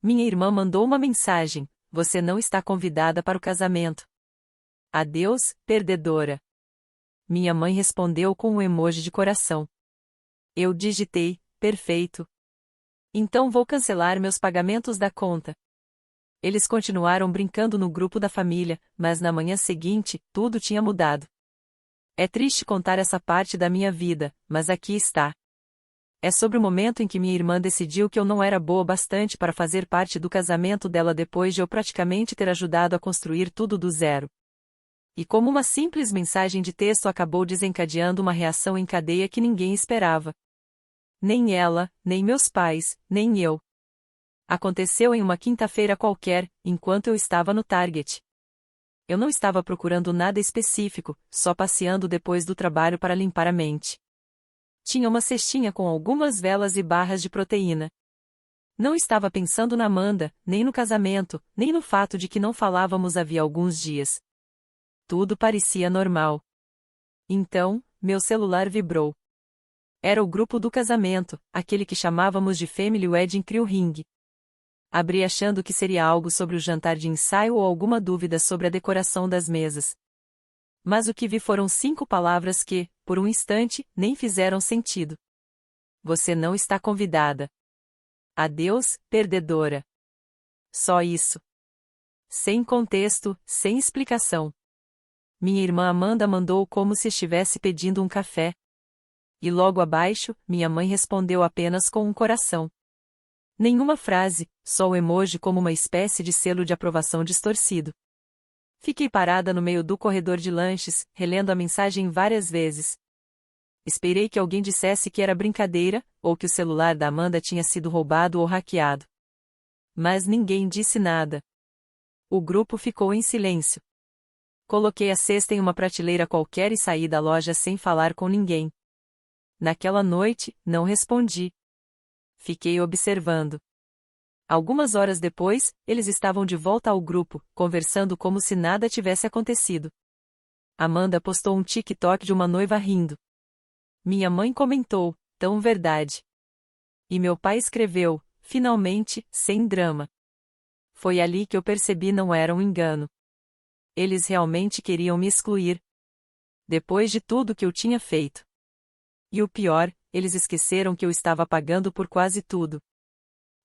Minha irmã mandou uma mensagem: você não está convidada para o casamento. Adeus, perdedora. Minha mãe respondeu com um emoji de coração. Eu digitei: perfeito. Então vou cancelar meus pagamentos da conta. Eles continuaram brincando no grupo da família, mas na manhã seguinte, tudo tinha mudado. É triste contar essa parte da minha vida, mas aqui está. É sobre o momento em que minha irmã decidiu que eu não era boa bastante para fazer parte do casamento dela depois de eu praticamente ter ajudado a construir tudo do zero. E como uma simples mensagem de texto acabou desencadeando uma reação em cadeia que ninguém esperava. Nem ela, nem meus pais, nem eu. Aconteceu em uma quinta-feira qualquer, enquanto eu estava no Target. Eu não estava procurando nada específico, só passeando depois do trabalho para limpar a mente. Tinha uma cestinha com algumas velas e barras de proteína. Não estava pensando na Amanda, nem no casamento, nem no fato de que não falávamos havia alguns dias. Tudo parecia normal. Então, meu celular vibrou. Era o grupo do casamento, aquele que chamávamos de Family Wedding Crew Ring. Abri achando que seria algo sobre o jantar de ensaio ou alguma dúvida sobre a decoração das mesas. Mas o que vi foram 5 palavras que, por um instante, nem fizeram sentido. Você não está convidada. Adeus, perdedora. Só isso. Sem contexto, sem explicação. Minha irmã Amanda mandou como se estivesse pedindo um café. E logo abaixo, minha mãe respondeu apenas com um coração. Nenhuma frase, só o emoji como uma espécie de selo de aprovação distorcido. Fiquei parada no meio do corredor de lanches, relendo a mensagem várias vezes. Esperei que alguém dissesse que era brincadeira, ou que o celular da Amanda tinha sido roubado ou hackeado. Mas ninguém disse nada. O grupo ficou em silêncio. Coloquei a cesta em uma prateleira qualquer e saí da loja sem falar com ninguém. Naquela noite, não respondi. Fiquei observando. Algumas horas depois, eles estavam de volta ao grupo, conversando como se nada tivesse acontecido. Amanda postou um TikTok de uma noiva rindo. Minha mãe comentou: tão verdade. E meu pai escreveu: finalmente, sem drama. Foi ali que eu percebi não era um engano. Eles realmente queriam me excluir. Depois de tudo que eu tinha feito. E o pior, eles esqueceram que eu estava pagando por quase tudo.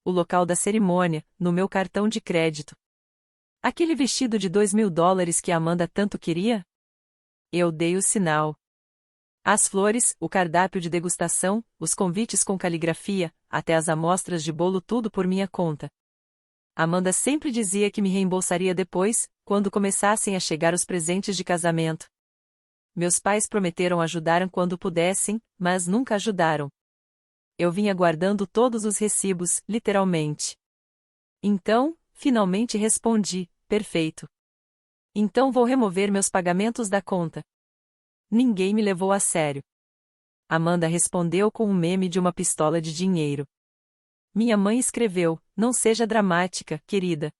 O local da cerimônia, no meu cartão de crédito. Aquele vestido de $2.000 que a Amanda tanto queria? Eu dei o sinal. As flores, o cardápio de degustação, os convites com caligrafia, até as amostras de bolo, tudo por minha conta. Amanda sempre dizia que me reembolsaria depois, quando começassem a chegar os presentes de casamento. Meus pais prometeram ajudar quando pudessem, mas nunca ajudaram. Eu vinha guardando todos os recibos, literalmente. Então, finalmente respondi: perfeito. Então vou remover meus pagamentos da conta. Ninguém me levou a sério. Amanda respondeu com um meme de uma pistola de dinheiro. Minha mãe escreveu: não seja dramática, querida.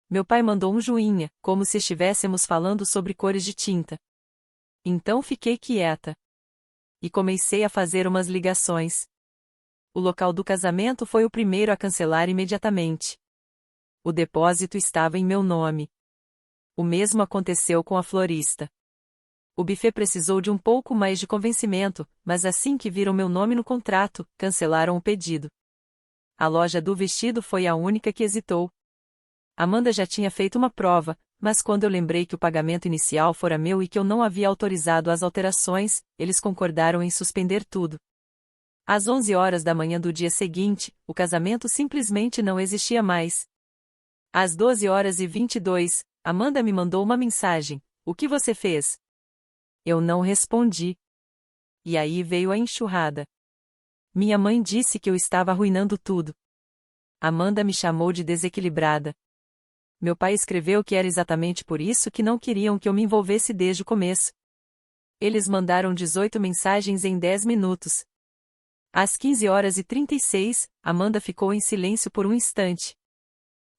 Meu pai mandou um joinha, como se estivéssemos falando sobre cores de tinta. Então fiquei quieta. E comecei a fazer umas ligações. O local do casamento foi o primeiro a cancelar imediatamente. O depósito estava em meu nome. O mesmo aconteceu com a florista. O buffet precisou de um pouco mais de convencimento, mas assim que viram meu nome no contrato, cancelaram o pedido. A loja do vestido foi a única que hesitou. Amanda já tinha feito uma prova, mas quando eu lembrei que o pagamento inicial fora meu e que eu não havia autorizado as alterações, eles concordaram em suspender tudo. Às 11 horas da manhã do dia seguinte, o casamento simplesmente não existia mais. Às 12h22, Amanda me mandou uma mensagem: o que você fez? Eu não respondi. E aí veio a enxurrada. Minha mãe disse que eu estava arruinando tudo. Amanda me chamou de desequilibrada. Meu pai escreveu que era exatamente por isso que não queriam que eu me envolvesse desde o começo. Eles mandaram 18 mensagens em 10 minutos. Às 15h36, Amanda ficou em silêncio por um instante.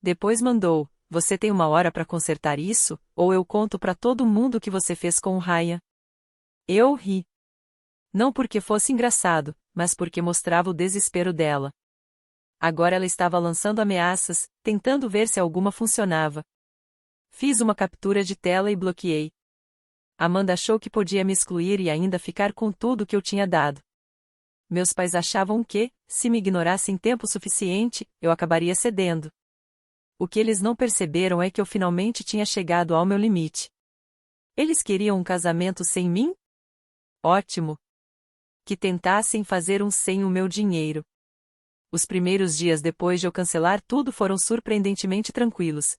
Depois mandou: você tem 1 hora para consertar isso, ou eu conto para todo mundo o que você fez com o Ryan. Eu ri. Não porque fosse engraçado, mas porque mostrava o desespero dela. Agora ela estava lançando ameaças, tentando ver se alguma funcionava. Fiz uma captura de tela e bloqueei. Amanda achou que podia me excluir e ainda ficar com tudo que eu tinha dado. Meus pais achavam que, se me ignorassem tempo suficiente, eu acabaria cedendo. O que eles não perceberam é que eu finalmente tinha chegado ao meu limite. Eles queriam um casamento sem mim? Ótimo! Que tentassem fazer um sem o meu dinheiro. Os primeiros dias depois de eu cancelar tudo foram surpreendentemente tranquilos.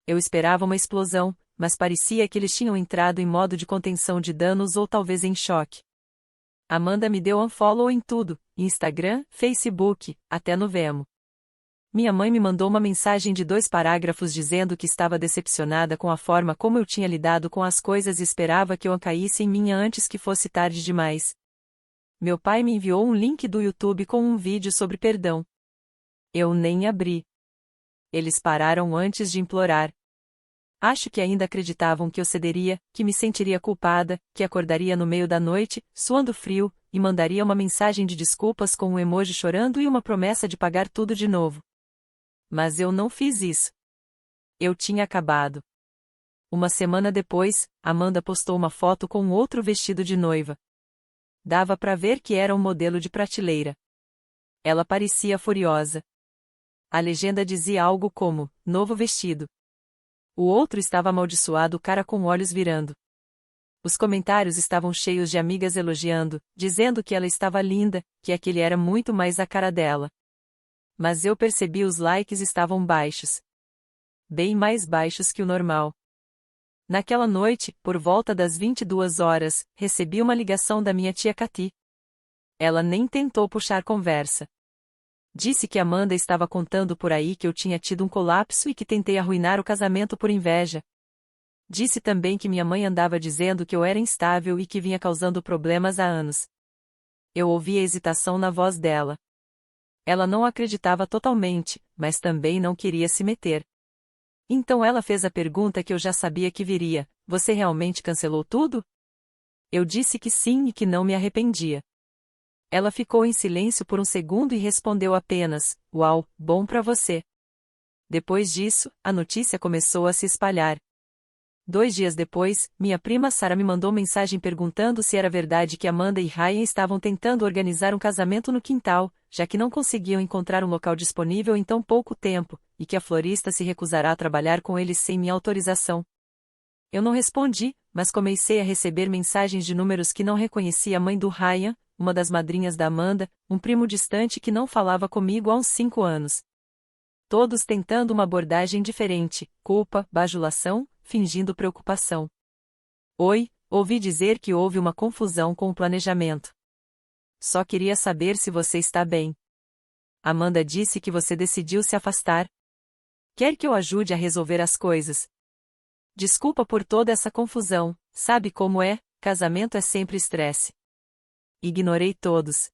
Eu esperava uma explosão, mas parecia que eles tinham entrado em modo de contenção de danos ou talvez em choque. Amanda me deu unfollow em tudo, Instagram, Facebook, até no Vemo. Minha mãe me mandou uma mensagem de 2 parágrafos dizendo que estava decepcionada com a forma como eu tinha lidado com as coisas e esperava que eu caísse em minha antes que fosse tarde demais. Meu pai me enviou um link do YouTube com um vídeo sobre perdão. Eu nem abri. Eles pararam antes de implorar. Acho que ainda acreditavam que eu cederia, que me sentiria culpada, que acordaria no meio da noite, suando frio, e mandaria uma mensagem de desculpas com um emoji chorando e uma promessa de pagar tudo de novo. Mas eu não fiz isso. Eu tinha acabado. Uma semana depois, Amanda postou uma foto com outro vestido de noiva. Dava pra ver que era um modelo de prateleira. Ela parecia furiosa. A legenda dizia algo como, novo vestido. O outro estava amaldiçoado, cara com olhos virando. Os comentários estavam cheios de amigas elogiando, dizendo que ela estava linda, que aquele era muito mais a cara dela. Mas eu percebi os likes estavam baixos. Bem mais baixos que o normal. Naquela noite, por volta das 22 horas, recebi uma ligação da minha tia Cati. Ela nem tentou puxar conversa. Disse que Amanda estava contando por aí que eu tinha tido um colapso e que tentei arruinar o casamento por inveja. Disse também que minha mãe andava dizendo que eu era instável e que vinha causando problemas há anos. Eu ouvi a hesitação na voz dela. Ela não acreditava totalmente, mas também não queria se meter. Então ela fez a pergunta que eu já sabia que viria: você realmente cancelou tudo? Eu disse que sim e que não me arrependia. Ela ficou em silêncio por um segundo e respondeu apenas: uau, bom pra você. Depois disso, a notícia começou a se espalhar. 2 dias depois, minha prima Sara me mandou mensagem perguntando se era verdade que Amanda e Ryan estavam tentando organizar um casamento no quintal, já que não conseguiam encontrar um local disponível em tão pouco tempo, e que a florista se recusará a trabalhar com eles sem minha autorização. Eu não respondi, mas comecei a receber mensagens de números que não reconhecia a mãe do Ryan, uma das madrinhas da Amanda, um primo distante que não falava comigo há uns 5 anos. Todos tentando uma abordagem diferente: culpa, bajulação, fingindo preocupação. Oi, ouvi dizer que houve uma confusão com o planejamento. Só queria saber se você está bem. Amanda disse que você decidiu se afastar. Quer que eu ajude a resolver as coisas? Desculpa por toda essa confusão, sabe como é, casamento é sempre estresse. Ignorei todos.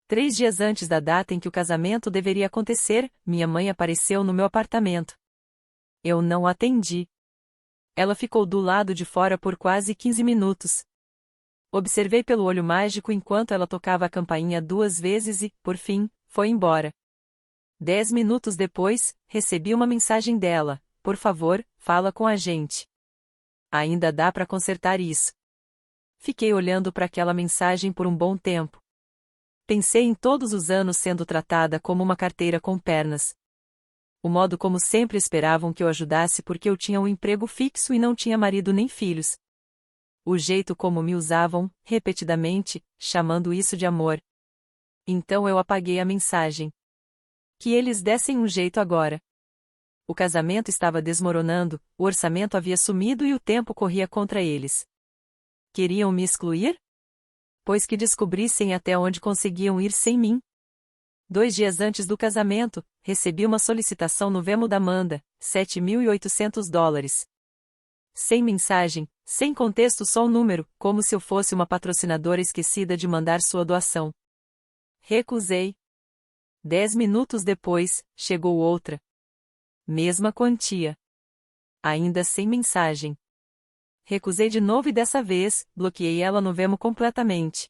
3 dias antes da data em que o casamento deveria acontecer, minha mãe apareceu no meu apartamento. Eu não atendi. Ela ficou do lado de fora por quase 15 minutos. Observei pelo olho mágico enquanto ela tocava a campainha 2 vezes e, por fim, foi embora. 10 minutos depois, recebi uma mensagem dela: por favor, fala com a gente. Ainda dá para consertar isso. Fiquei olhando para aquela mensagem por um bom tempo. Pensei em todos os anos sendo tratada como uma carteira com pernas. O modo como sempre esperavam que eu ajudasse porque eu tinha um emprego fixo e não tinha marido nem filhos. O jeito como me usavam, repetidamente, chamando isso de amor. Então eu apaguei a mensagem. Que eles dessem um jeito agora. O casamento estava desmoronando, o orçamento havia sumido e o tempo corria contra eles. Queriam me excluir? Pois que descobrissem até onde conseguiam ir sem mim. 2 dias antes do casamento, recebi uma solicitação no Vemo da Amanda, $7.800. Sem mensagem, sem contexto, só um número, como se eu fosse uma patrocinadora esquecida de mandar sua doação. Recusei. 10 minutos depois, chegou outra. Mesma quantia. Ainda sem mensagem. Recusei de novo e dessa vez, bloqueei ela no Vemo completamente.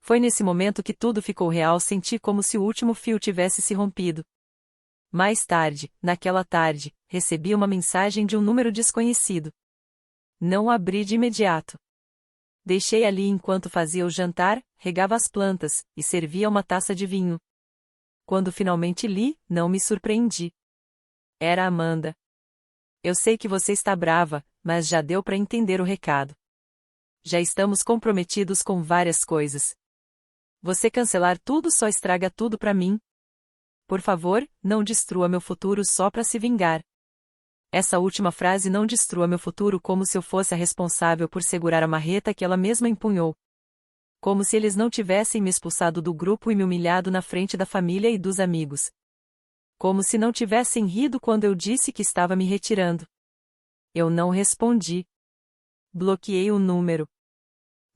Foi nesse momento que tudo ficou real, senti como se o último fio tivesse se rompido. Mais tarde, naquela tarde, recebi uma mensagem de um número desconhecido. Não abri de imediato. Deixei ali enquanto fazia o jantar, regava as plantas, e servia uma taça de vinho. Quando finalmente li, não me surpreendi. Era Amanda. Eu sei que você está brava, mas já deu para entender o recado. Já estamos comprometidos com várias coisas. Você cancelar tudo só estraga tudo para mim. Por favor, não destrua meu futuro só para se vingar. Essa última frase: não destrua meu futuro, como se eu fosse a responsável por segurar a marreta que ela mesma empunhou. Como se eles não tivessem me expulsado do grupo e me humilhado na frente da família e dos amigos. Como se não tivessem rido quando eu disse que estava me retirando. Eu não respondi. Bloqueei o número.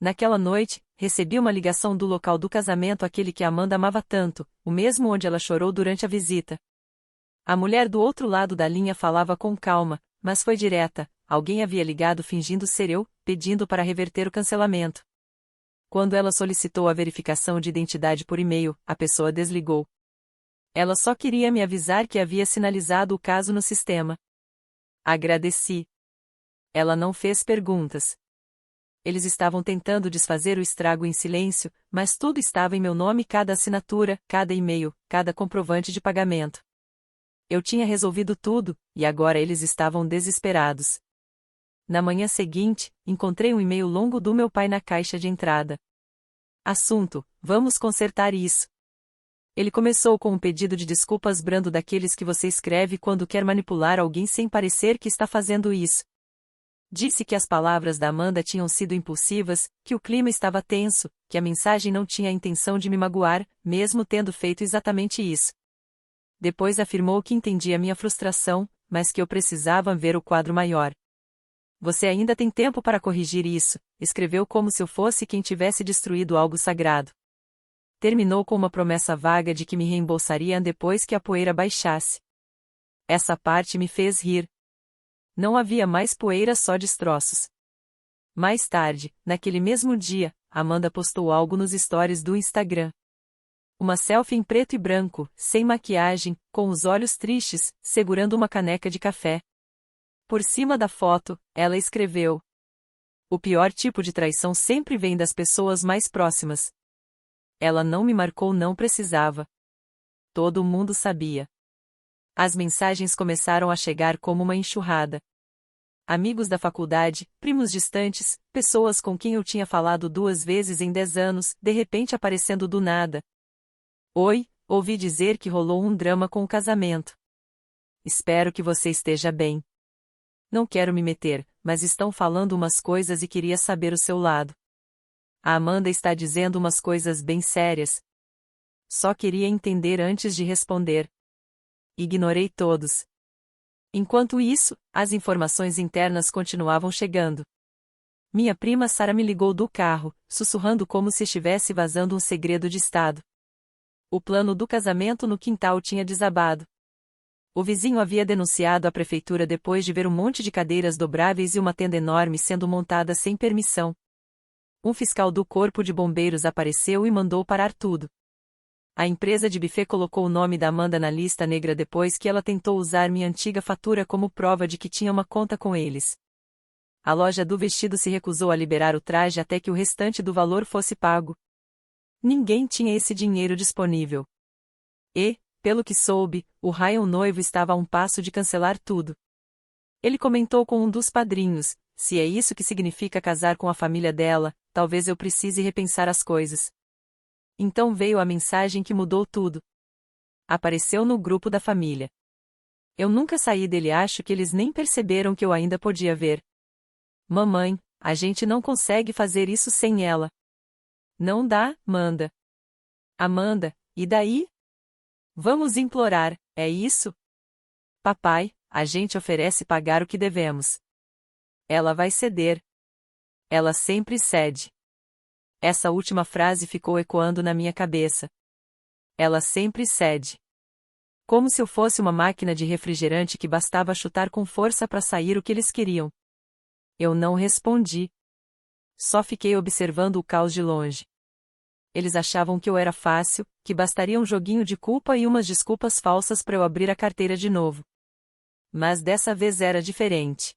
Naquela noite, recebi uma ligação do local do casamento, aquele que Amanda amava tanto, o mesmo onde ela chorou durante a visita. A mulher do outro lado da linha falava com calma, mas foi direta. Alguém havia ligado fingindo ser eu, pedindo para reverter o cancelamento. Quando ela solicitou a verificação de identidade por e-mail, a pessoa desligou. Ela só queria me avisar que havia sinalizado o caso no sistema. Agradeci. Ela não fez perguntas. Eles estavam tentando desfazer o estrago em silêncio, mas tudo estava em meu nome: cada assinatura, cada e-mail, cada comprovante de pagamento. Eu tinha resolvido tudo, e agora eles estavam desesperados. Na manhã seguinte, encontrei um e-mail longo do meu pai na caixa de entrada. Assunto: vamos consertar isso. Ele começou com um pedido de desculpas brando, daqueles que você escreve quando quer manipular alguém sem parecer que está fazendo isso. Disse que as palavras da Amanda tinham sido impulsivas, que o clima estava tenso, que a mensagem não tinha a intenção de me magoar, mesmo tendo feito exatamente isso. Depois afirmou que entendia minha frustração, mas que eu precisava ver o quadro maior. Você ainda tem tempo para corrigir isso, escreveu, como se eu fosse quem tivesse destruído algo sagrado. Terminou com uma promessa vaga de que me reembolsaria depois que a poeira baixasse. Essa parte me fez rir. Não havia mais poeira, só destroços. Mais tarde, naquele mesmo dia, Amanda postou algo nos stories do Instagram. Uma selfie em preto e branco, sem maquiagem, com os olhos tristes, segurando uma caneca de café. Por cima da foto, ela escreveu: o pior tipo de traição sempre vem das pessoas mais próximas. Ela não me marcou, não precisava. Todo mundo sabia. As mensagens começaram a chegar como uma enxurrada. Amigos da faculdade, primos distantes, pessoas com quem eu tinha falado 2 vezes em 10 anos, de repente aparecendo do nada. Oi, ouvi dizer que rolou um drama com o casamento. Espero que você esteja bem. Não quero me meter, mas estão falando umas coisas e queria saber o seu lado. A Amanda está dizendo umas coisas bem sérias. Só queria entender antes de responder. Ignorei todos. Enquanto isso, as informações internas continuavam chegando. Minha prima Sara me ligou do carro, sussurrando como se estivesse vazando um segredo de estado. O plano do casamento no quintal tinha desabado. O vizinho havia denunciado a prefeitura depois de ver um monte de cadeiras dobráveis e uma tenda enorme sendo montada sem permissão. Um fiscal do Corpo de Bombeiros apareceu e mandou parar tudo. A empresa de buffet colocou o nome da Amanda na lista negra depois que ela tentou usar minha antiga fatura como prova de que tinha uma conta com eles. A loja do vestido se recusou a liberar o traje até que o restante do valor fosse pago. Ninguém tinha esse dinheiro disponível. E, pelo que soube, o Ryan noivo estava a um passo de cancelar tudo. Ele comentou com um dos padrinhos: se é isso que significa casar com a família dela, talvez eu precise repensar as coisas. Então veio a mensagem que mudou tudo. Apareceu no grupo da família. Eu nunca saí dele, acho que eles nem perceberam que eu ainda podia ver. Mamãe, a gente não consegue fazer isso sem ela. Não dá, manda. Amanda, e daí? Vamos implorar, é isso? Papai, a gente oferece pagar o que devemos. Ela vai ceder. Ela sempre cede. Essa última frase ficou ecoando na minha cabeça. Ela sempre cede. Como se eu fosse uma máquina de refrigerante que bastava chutar com força para sair o que eles queriam. Eu não respondi. Só fiquei observando o caos de longe. Eles achavam que eu era fácil, que bastaria um joguinho de culpa e umas desculpas falsas para eu abrir a carteira de novo. Mas dessa vez era diferente.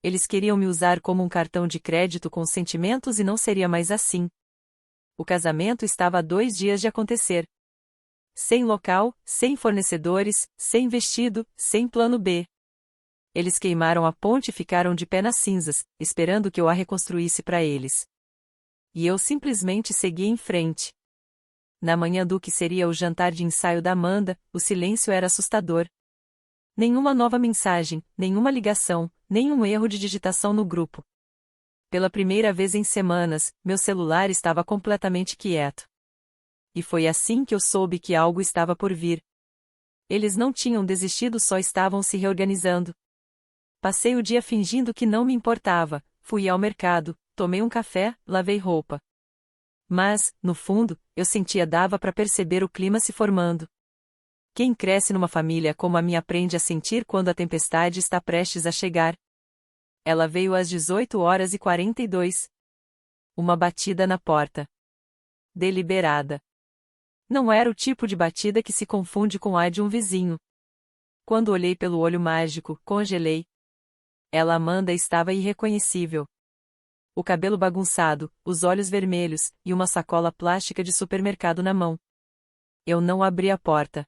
Eles queriam me usar como um cartão de crédito com sentimentos e não seria mais assim. O casamento estava a 2 dias de acontecer. Sem local, sem fornecedores, sem vestido, sem plano B. Eles queimaram a ponte e ficaram de pé nas cinzas, esperando que eu a reconstruísse para eles. E eu simplesmente segui em frente. Na manhã do que seria o jantar de ensaio da Amanda, o silêncio era assustador. Nenhuma nova mensagem, nenhuma ligação, nenhum erro de digitação no grupo. Pela primeira vez em semanas, meu celular estava completamente quieto. E foi assim que eu soube que algo estava por vir. Eles não tinham desistido, só estavam se reorganizando. Passei o dia fingindo que não me importava, fui ao mercado, tomei um café, lavei roupa. Mas, no fundo, eu sentia dava para perceber o clima se formando. Quem cresce numa família como a minha aprende a sentir quando a tempestade está prestes a chegar. Ela veio às 18h42. Uma batida na porta. Deliberada. Não era o tipo de batida que se confunde com a de um vizinho. Quando olhei pelo olho mágico, congelei. Ela Amanda estava irreconhecível. O cabelo bagunçado, os olhos vermelhos, e uma sacola plástica de supermercado na mão. Eu não abri a porta.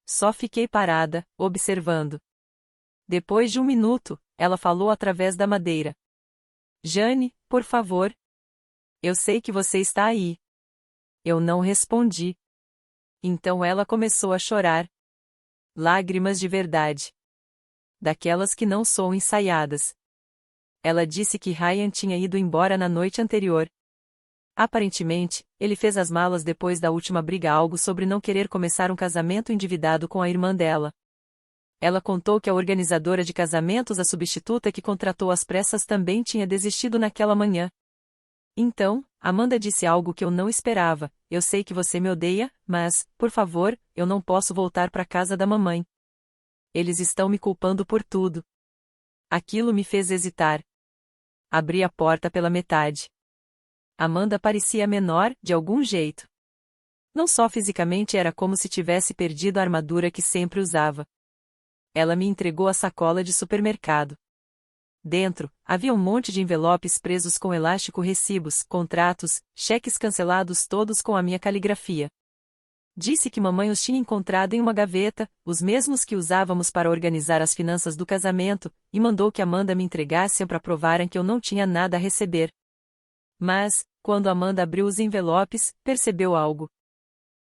Só fiquei parada, observando. Depois de 1 minuto, ela falou através da madeira. Jane, por favor. Eu sei que você está aí. Eu não respondi. Então ela começou a chorar. Lágrimas de verdade. Daquelas que não são ensaiadas. Ela disse que Ryan tinha ido embora na noite anterior. Aparentemente, ele fez as malas depois da última briga, algo sobre não querer começar um casamento endividado com a irmã dela. Ela contou que a organizadora de casamentos, a substituta que contratou às pressas, também tinha desistido naquela manhã. Então, Amanda disse algo que eu não esperava: eu sei que você me odeia, mas, por favor, eu não posso voltar para casa da mamãe. Eles estão me culpando por tudo. Aquilo me fez hesitar. Abri a porta pela metade. Amanda parecia menor, de algum jeito. Não só fisicamente, era como se tivesse perdido a armadura que sempre usava. Ela me entregou a sacola de supermercado. Dentro, havia um monte de envelopes presos com elástico, recibos, contratos, cheques cancelados, todos com a minha caligrafia. Disse que mamãe os tinha encontrado em uma gaveta, os mesmos que usávamos para organizar as finanças do casamento, e mandou que Amanda me entregasse para provarem que eu não tinha nada a receber. Mas, quando Amanda abriu os envelopes, percebeu algo.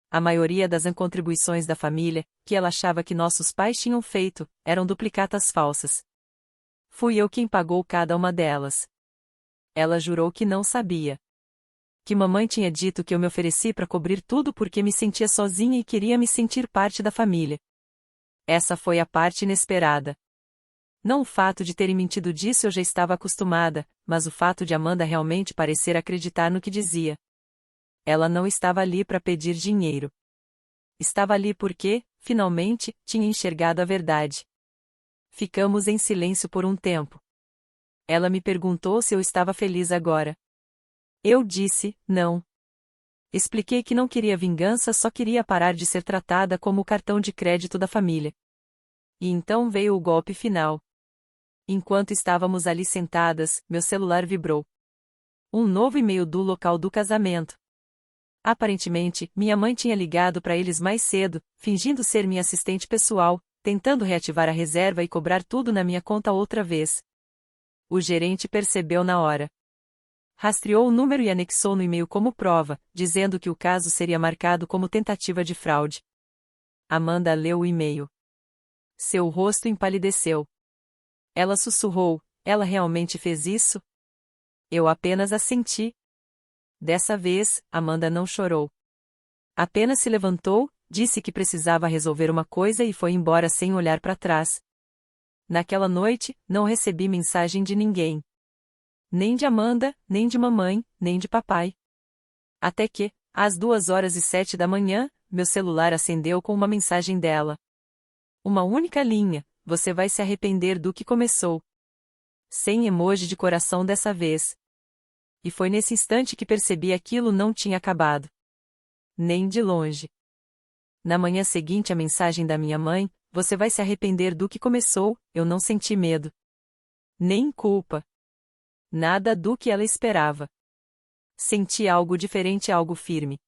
A maioria das contribuições da família, que ela achava que nossos pais tinham feito, eram duplicatas falsas. Fui eu quem pagou cada uma delas. Ela jurou que não sabia. Que mamãe tinha dito que eu me ofereci para cobrir tudo porque me sentia sozinha e queria me sentir parte da família. Essa foi a parte inesperada. Não o fato de terem mentido, disso eu já estava acostumada, mas o fato de Amanda realmente parecer acreditar no que dizia. Ela não estava ali para pedir dinheiro. Estava ali porque, finalmente, tinha enxergado a verdade. Ficamos em silêncio por um tempo. Ela me perguntou se eu estava feliz agora. Eu disse, não. Expliquei que não queria vingança, só queria parar de ser tratada como o cartão de crédito da família. E então veio o golpe final. Enquanto estávamos ali sentadas, meu celular vibrou. Um novo e-mail do local do casamento. Aparentemente, minha mãe tinha ligado para eles mais cedo, fingindo ser minha assistente pessoal, tentando reativar a reserva e cobrar tudo na minha conta outra vez. O gerente percebeu na hora. Rastreou o número e anexou no e-mail como prova, dizendo que o caso seria marcado como tentativa de fraude. Amanda leu o e-mail. Seu rosto empalideceu. Ela sussurrou: ela realmente fez isso? Eu apenas assenti. Dessa vez, Amanda não chorou. Apenas se levantou, disse que precisava resolver uma coisa e foi embora sem olhar para trás. Naquela noite, não recebi mensagem de ninguém. Nem de Amanda, nem de mamãe, nem de papai. Até que, às 2h07 da manhã, meu celular acendeu com uma mensagem dela. Uma única linha: você vai se arrepender do que começou. Sem emoji de coração dessa vez. E foi nesse instante que percebi que aquilo não tinha acabado. Nem de longe. Na manhã seguinte a mensagem da minha mãe: você vai se arrepender do que começou. Eu não senti medo. Nem culpa. Nada do que ela esperava. Senti algo diferente, algo firme.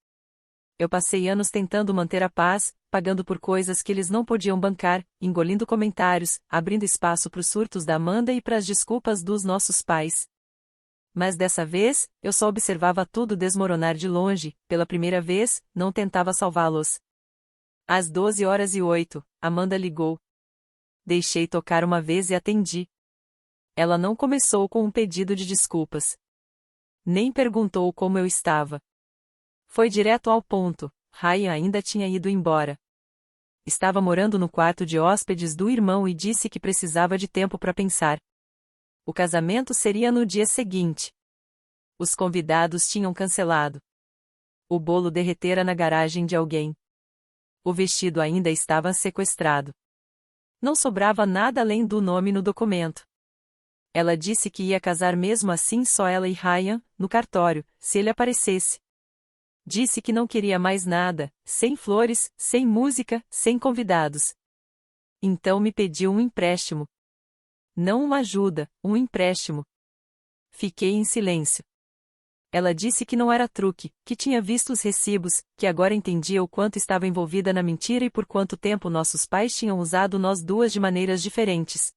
Eu passei anos tentando manter a paz, pagando por coisas que eles não podiam bancar, engolindo comentários, abrindo espaço para os surtos da Amanda e para as desculpas dos nossos pais. Mas dessa vez, eu só observava tudo desmoronar de longe. Pela primeira vez, não tentava salvá-los. Às 12h08, Amanda ligou. Deixei tocar uma vez e atendi. Ela não começou com um pedido de desculpas. Nem perguntou como eu estava. Foi direto ao ponto. Ryan ainda tinha ido embora. Estava morando no quarto de hóspedes do irmão e disse que precisava de tempo para pensar. O casamento seria no dia seguinte. Os convidados tinham cancelado. O bolo derretera na garagem de alguém. O vestido ainda estava sequestrado. Não sobrava nada além do nome no documento. Ela disse que ia casar mesmo assim, só ela e Ryan, no cartório, se ele aparecesse. Disse que não queria mais nada, sem flores, sem música, sem convidados. Então me pediu um empréstimo. Não uma ajuda, um empréstimo. Fiquei em silêncio. Ela disse que não era truque, que tinha visto os recibos, que agora entendia o quanto estava envolvida na mentira e por quanto tempo nossos pais tinham usado nós duas de maneiras diferentes.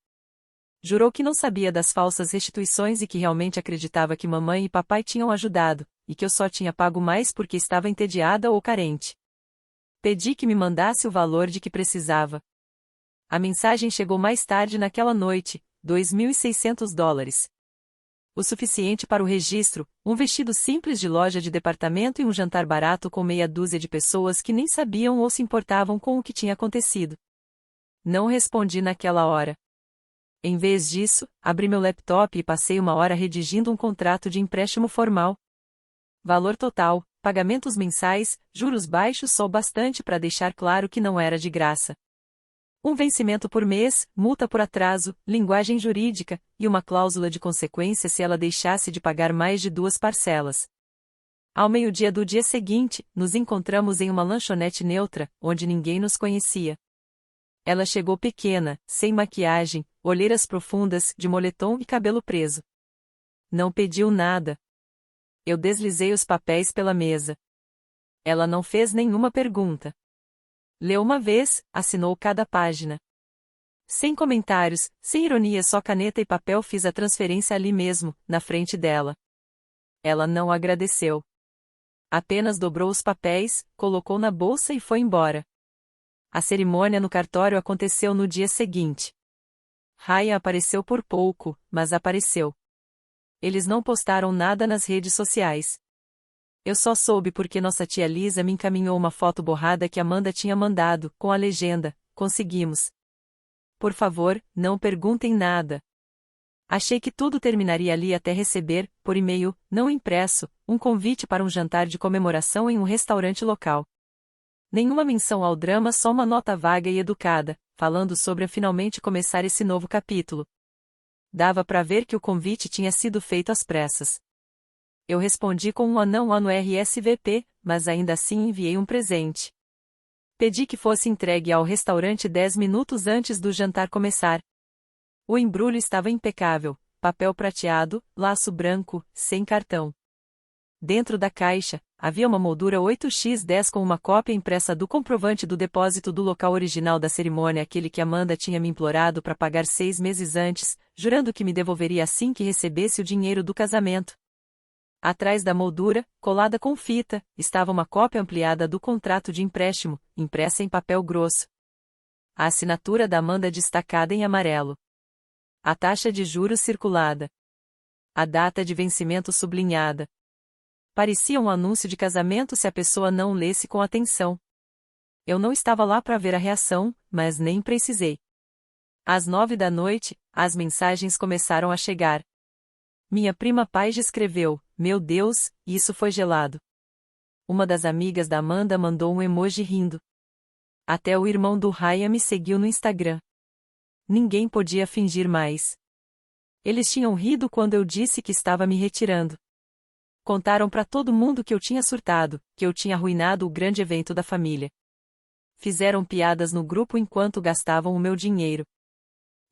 Jurou que não sabia das falsas restituições e que realmente acreditava que mamãe e papai tinham ajudado, e que eu só tinha pago mais porque estava entediada ou carente. Pedi que me mandasse o valor de que precisava. A mensagem chegou mais tarde naquela noite, $2.600. O suficiente para o registro, um vestido simples de loja de departamento e um jantar barato com meia dúzia de pessoas que nem sabiam ou se importavam com o que tinha acontecido. Não respondi naquela hora. Em vez disso, abri meu laptop e passei uma hora redigindo um contrato de empréstimo formal. Valor total, pagamentos mensais, juros baixos só o bastante para deixar claro que não era de graça. Um vencimento por mês, multa por atraso, linguagem jurídica, e uma cláusula de consequência se ela deixasse de pagar mais de 2 parcelas. Ao meio-dia do dia seguinte, nos encontramos em uma lanchonete neutra, onde ninguém nos conhecia. Ela chegou pequena, sem maquiagem, olheiras profundas, de moletom e cabelo preso. Não pediu nada. Eu deslizei os papéis pela mesa. Ela não fez nenhuma pergunta. Leu uma vez, assinou cada página. Sem comentários, sem ironia, só caneta e papel, fiz a transferência ali mesmo, na frente dela. Ela não agradeceu. Apenas dobrou os papéis, colocou na bolsa e foi embora. A cerimônia no cartório aconteceu no dia seguinte. Ryan apareceu por pouco, mas apareceu. Eles não postaram nada nas redes sociais. Eu só soube porque nossa tia Lisa me encaminhou uma foto borrada que Amanda tinha mandado, com a legenda: conseguimos. Por favor, não perguntem nada. Achei que tudo terminaria ali até receber, por e-mail, não impresso, um convite para um jantar de comemoração em um restaurante local. Nenhuma menção ao drama, só uma nota vaga e educada, falando sobre a finalmente começar esse novo capítulo. Dava para ver que o convite tinha sido feito às pressas. Eu respondi com um anão no RSVP, mas ainda assim enviei um presente. Pedi que fosse entregue ao restaurante 10 minutos antes do jantar começar. O embrulho estava impecável, papel prateado, laço branco, sem cartão. Dentro da caixa, havia uma moldura 8x10 com uma cópia impressa do comprovante do depósito do local original da cerimônia, aquele que Amanda tinha me implorado para pagar 6 meses antes, jurando que me devolveria assim que recebesse o dinheiro do casamento. Atrás da moldura, colada com fita, estava uma cópia ampliada do contrato de empréstimo, impressa em papel grosso. A assinatura da Amanda destacada em amarelo. A taxa de juros circulada. A data de vencimento sublinhada. Parecia um anúncio de casamento se a pessoa não lesse com atenção. Eu não estava lá para ver a reação, mas nem precisei. Às 9 da noite, as mensagens começaram a chegar. Minha prima Paige escreveu: "Meu Deus, isso foi gelado." Uma das amigas da Amanda mandou um emoji rindo. Até o irmão do Ryan me seguiu no Instagram. Ninguém podia fingir mais. Eles tinham rido quando eu disse que estava me retirando. Contaram para todo mundo que eu tinha surtado, que eu tinha arruinado o grande evento da família. Fizeram piadas no grupo enquanto gastavam o meu dinheiro.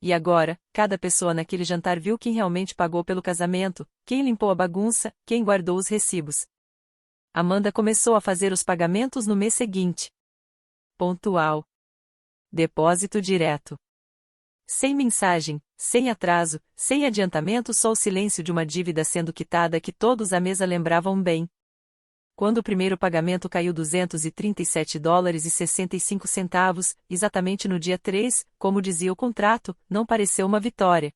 E agora, cada pessoa naquele jantar viu quem realmente pagou pelo casamento, quem limpou a bagunça, quem guardou os recibos. Amanda começou a fazer os pagamentos no mês seguinte. Pontual. Depósito direto. Sem mensagem, sem atraso, sem adiantamento, só o silêncio de uma dívida sendo quitada que todos à mesa lembravam bem. Quando o primeiro pagamento caiu $237,65, exatamente no dia 3, como dizia o contrato, não pareceu uma vitória.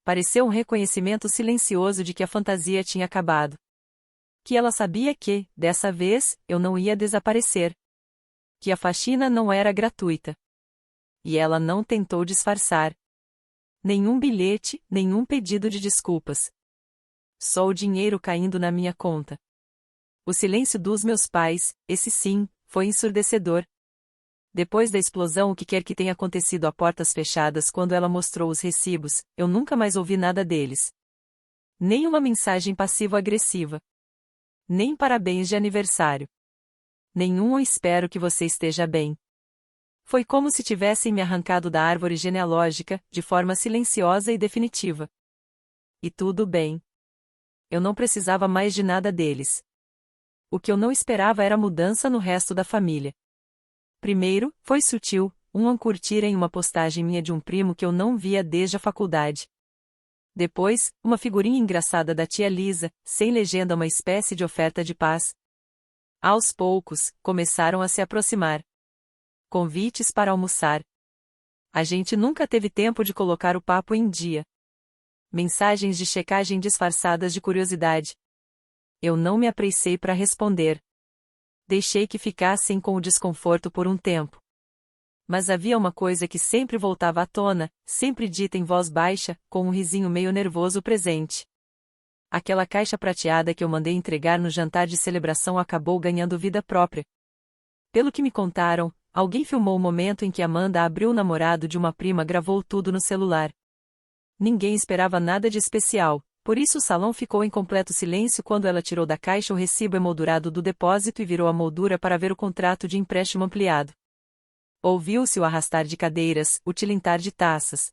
Pareceu um reconhecimento silencioso de que a fantasia tinha acabado. Que ela sabia que, dessa vez, eu não ia desaparecer. Que a faxina não era gratuita. E ela não tentou disfarçar. Nenhum bilhete, nenhum pedido de desculpas. Só o dinheiro caindo na minha conta. O silêncio dos meus pais, esse sim, foi ensurdecedor. Depois da explosão, o que quer que tenha acontecido a portas fechadas quando ela mostrou os recibos, eu nunca mais ouvi nada deles. Nem uma mensagem passivo-agressiva. Nem parabéns de aniversário. Nenhum espero que você esteja bem. Foi como se tivessem me arrancado da árvore genealógica, de forma silenciosa e definitiva. E tudo bem. Eu não precisava mais de nada deles. O que eu não esperava era mudança no resto da família. Primeiro, foi sutil, um curtir em uma postagem minha de um primo que eu não via desde a faculdade. Depois, uma figurinha engraçada da tia Lisa, sem legenda, uma espécie de oferta de paz. Aos poucos, começaram a se aproximar. Convites para almoçar. A gente nunca teve tempo de colocar o papo em dia. Mensagens de checagem disfarçadas de curiosidade. Eu não me apressei para responder. Deixei que ficassem com o desconforto por um tempo. Mas havia uma coisa que sempre voltava à tona, sempre dita em voz baixa, com um risinho meio nervoso presente. Aquela caixa prateada que eu mandei entregar no jantar de celebração acabou ganhando vida própria. Pelo que me contaram, alguém filmou o momento em que Amanda abriu o namorado de uma prima, gravou tudo no celular. Ninguém esperava nada de especial, por isso o salão ficou em completo silêncio quando ela tirou da caixa o recibo emoldurado do depósito e virou a moldura para ver o contrato de empréstimo ampliado. Ouviu-se o arrastar de cadeiras, o tilintar de taças.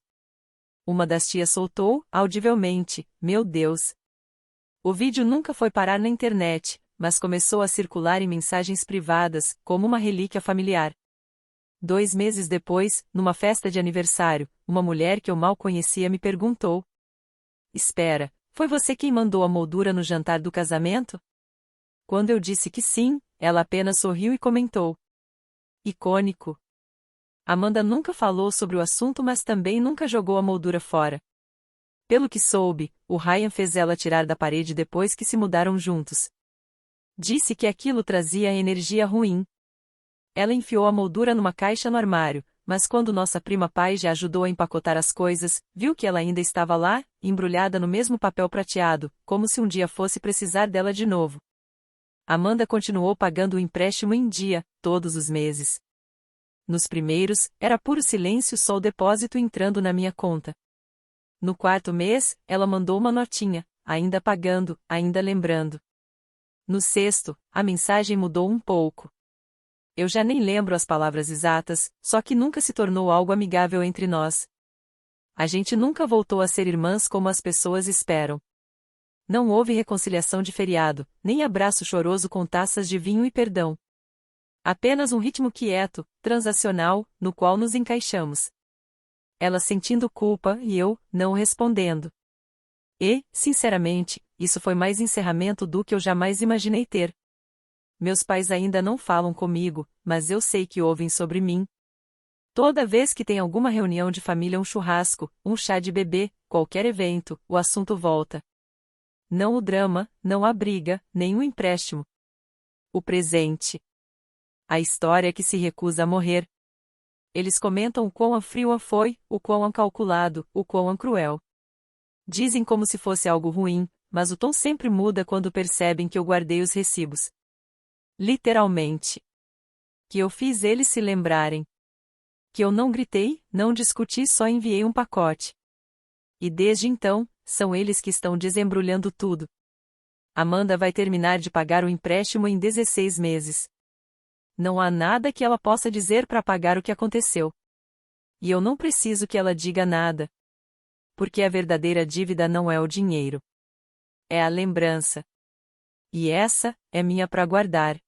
Uma das tias soltou, audivelmente, "Meu Deus!" O vídeo nunca foi parar na internet, mas começou a circular em mensagens privadas, como uma relíquia familiar. 2 meses depois, numa festa de aniversário, uma mulher que eu mal conhecia me perguntou: "Espera, foi você quem mandou a moldura no jantar do casamento?" Quando eu disse que sim, ela apenas sorriu e comentou: "Icônico." Amanda nunca falou sobre o assunto, mas também nunca jogou a moldura fora. Pelo que soube, o Ryan fez ela tirar da parede depois que se mudaram juntos. Disse que aquilo trazia energia ruim. Ela enfiou a moldura numa caixa no armário, mas quando nossa prima Paige ajudou a empacotar as coisas, viu que ela ainda estava lá, embrulhada no mesmo papel prateado, como se um dia fosse precisar dela de novo. Amanda continuou pagando o empréstimo em dia, todos os meses. Nos primeiros, era puro silêncio, só o depósito entrando na minha conta. No 4º mês, ela mandou uma notinha, ainda pagando, ainda lembrando. No 6º, a mensagem mudou um pouco. Eu já nem lembro as palavras exatas, só que nunca se tornou algo amigável entre nós. A gente nunca voltou a ser irmãs como as pessoas esperam. Não houve reconciliação de feriado, nem abraço choroso com taças de vinho e perdão. Apenas um ritmo quieto, transacional, no qual nos encaixamos. Ela sentindo culpa e eu, não respondendo. E, sinceramente, isso foi mais encerramento do que eu jamais imaginei ter. Meus pais ainda não falam comigo, mas eu sei que ouvem sobre mim. Toda vez que tem alguma reunião de família, um churrasco, um chá de bebê, qualquer evento, o assunto volta. Não o drama, não a briga, nem o empréstimo. O presente. A história que se recusa a morrer. Eles comentam o quão frio foi, o quão calculado, o quão cruel. Dizem como se fosse algo ruim, mas o tom sempre muda quando percebem que eu guardei os recibos. Literalmente. Que eu fiz eles se lembrarem. Que eu não gritei, não discuti, só enviei um pacote. E desde então, são eles que estão desembrulhando tudo. Amanda vai terminar de pagar o empréstimo em 16 meses. Não há nada que ela possa dizer para pagar o que aconteceu. E eu não preciso que ela diga nada. Porque a verdadeira dívida não é o dinheiro. É a lembrança. E essa é minha para guardar.